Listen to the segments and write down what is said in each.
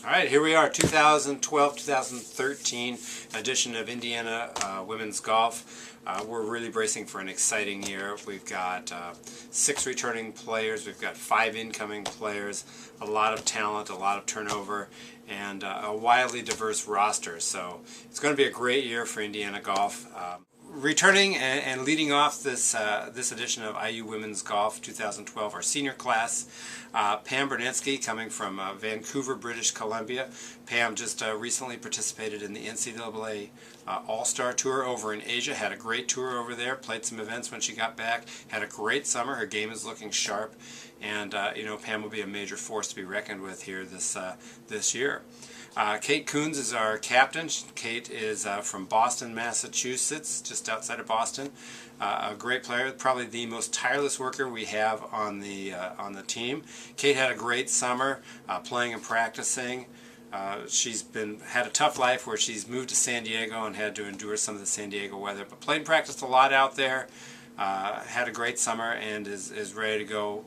All right, here we are, 2012-2013 edition of Indiana Women's Golf. We're really bracing for an exciting year. We've got 6 returning players, we've got 5 incoming players, a lot of talent, a lot of turnover, and a wildly diverse roster. So it's going to be a great year for Indiana golf. Returning and leading off this edition of IU Women's Golf 2012, our senior class, Pam Bernetsky, coming from Vancouver, British Columbia. Pam just recently participated in the NCAA All-Star Tour over in Asia, had a great tour over there, played some events when she got back, had a great summer. Her game is looking sharp, and you know, Pam will be a major force to be reckoned with here this year. Kate Coons is our captain. Kate is from Boston, Massachusetts, just outside of Boston. A great player, probably the most tireless worker we have on the team. Kate had a great summer playing and practicing. She's had a tough life where she's moved to San Diego and had to endure some of the San Diego weather, but played and practiced a lot out there. Had a great summer and is ready to go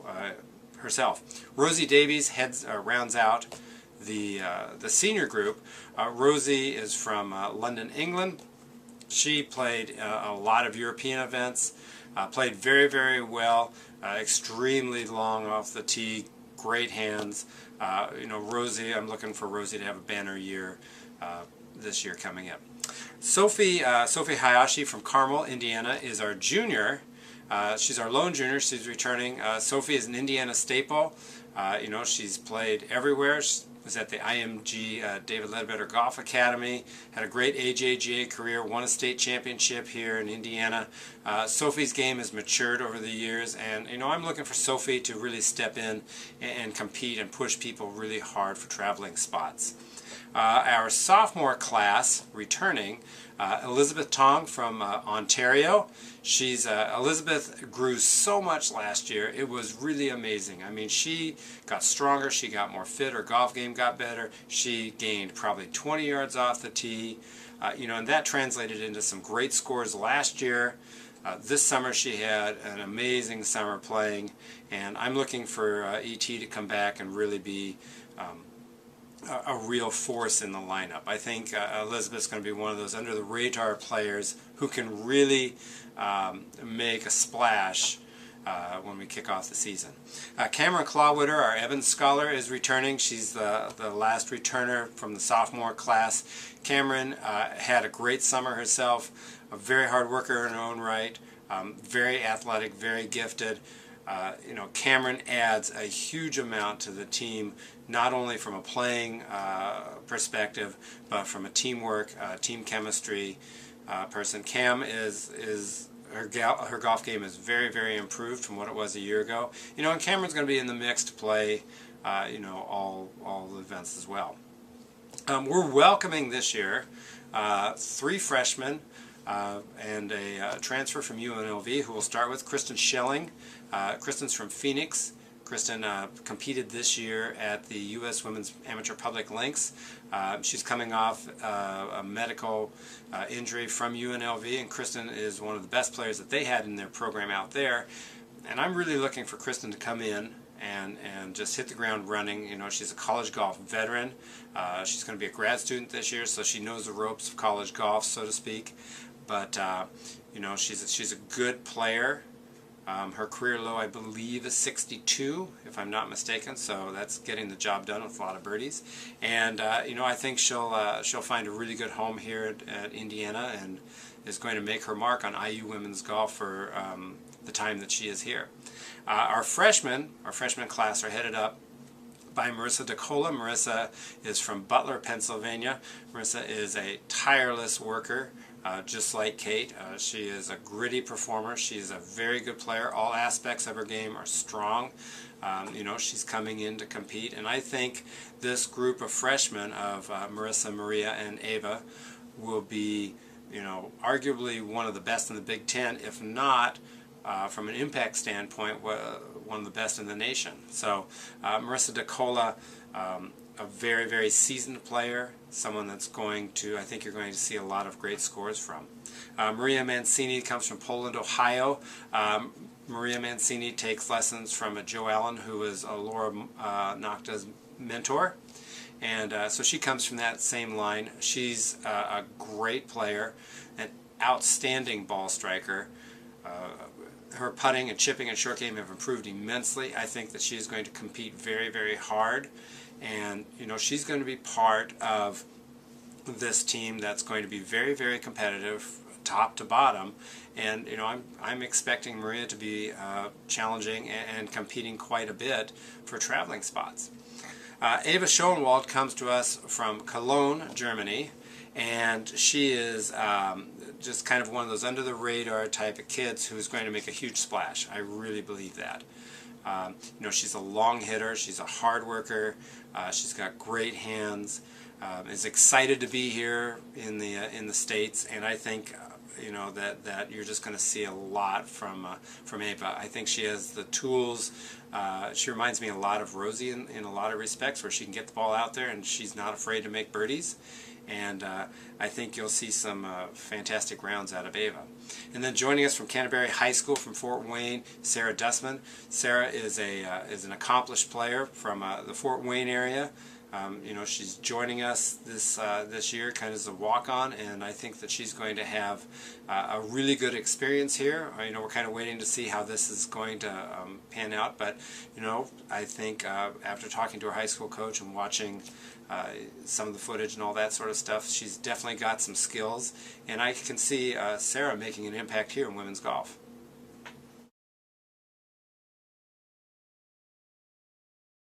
herself. Rosie Davies rounds out the senior group. Rosie is from London, England. She played a lot of European events, played very, very well, extremely long off the tee, great hands. You know, Rosie, I'm looking for Rosie to have a banner year this year coming up. Sophie Hayashi from Carmel, Indiana, is our junior. She's our lone junior. She's returning. Sophie is an Indiana staple. You know, she's played everywhere. She was at the IMG David Ledbetter Golf Academy, had a great AJGA career, won a state championship here in Indiana. Sophie's game has matured over the years, and you know, I'm looking for Sophie to really step in and compete and push people really hard for traveling spots. Our sophomore class returning, Elizabeth Tong from Ontario. Elizabeth grew so much last year. It was really amazing. I mean, she got stronger, she got more fit, her golf game got better. She gained probably 20 yards off the tee, you know, and that translated into some great scores last year. This summer she had an amazing summer playing, and I'm looking for ET to come back and really be a real force in the lineup. I think Elizabeth's going to be one of those under-the-radar players who can really make a splash when we kick off the season. Cameron Clawwitter, our Evans Scholar, is returning. She's the last returner from the sophomore class. Cameron had a great summer herself, a very hard worker in her own right, very athletic, very gifted. You know, Cameron adds a huge amount to the team, not only from a playing perspective, but from a teamwork, team chemistry person. Cam her golf game is very, very improved from what it was a year ago. You know, and Cameron's going to be in the mix to play, you know, all the events as well. We're welcoming this year 3 freshmen and a transfer from UNLV, who will start with Kristin Schelling. Kristin's from Phoenix. Kristin competed this year at the U.S. Women's Amateur Public Links. She's coming off a medical injury from UNLV, and Kristin is one of the best players that they had in their program out there. And I'm really looking for Kristin to come in and just hit the ground running. You know, she's a college golf veteran. She's going to be a grad student this year, so she knows the ropes of college golf, so to speak. But you know, she's a good player. Her career low, I believe, is 62, if I'm not mistaken. So that's getting the job done with a lot of birdies. And you know, I think she'll find a really good home here at Indiana, and is going to make her mark on IU Women's Golf for the time that she is here. Our freshman class are headed up by Marissa DeCola. Marissa is from Butler, Pennsylvania. Marissa is a tireless worker, just like Kate. She is a gritty performer. She's a very good player. All aspects of her game are strong. You know, she's coming in to compete, and I think this group of freshmen of Marissa, Maria, and Ava will be, you know, arguably one of the best in the Big Ten, if not from an impact standpoint, one of the best in the nation. So Marissa DeCola, a very, very seasoned player, someone that's going to, I think you're going to see a lot of great scores from. Maria Mancini comes from Poland, Ohio. Maria Mancini takes lessons from Joe Allen, who is Laura Nocta's mentor. And so she comes from that same line. She's a great player, an outstanding ball striker. Her putting and chipping and short game have improved immensely. I think that she is going to compete very, very hard. And, you know, she's going to be part of this team that's going to be very, very competitive, top to bottom. And, you know, I'm expecting Maria to be challenging and competing quite a bit for traveling spots. Ava Schoenwald comes to us from Cologne, Germany, and she is just kind of one of those under-the-radar type of kids who's going to make a huge splash. I really believe that. You know, she's a long hitter, she's a hard worker, she's got great hands, is excited to be here in the States, and I think you know that you're just going to see a lot from Ava. I think she has the tools. She reminds me a lot of Rosie in a lot of respects, where she can get the ball out there and she's not afraid to make birdies. And I think you'll see some fantastic rounds out of Ava. And then joining us from Canterbury High School from Fort Wayne, Sarah Dussman. Sarah is an accomplished player from the Fort Wayne area. You know, she's joining us this year kind of as a walk-on, and I think that she's going to have a really good experience here. You know, we're kind of waiting to see how this is going to pan out, but you know, I think after talking to her high school coach and watching some of the footage and all that sort of stuff, she's definitely got some skills, and I can see Sarah making an impact here in women's golf.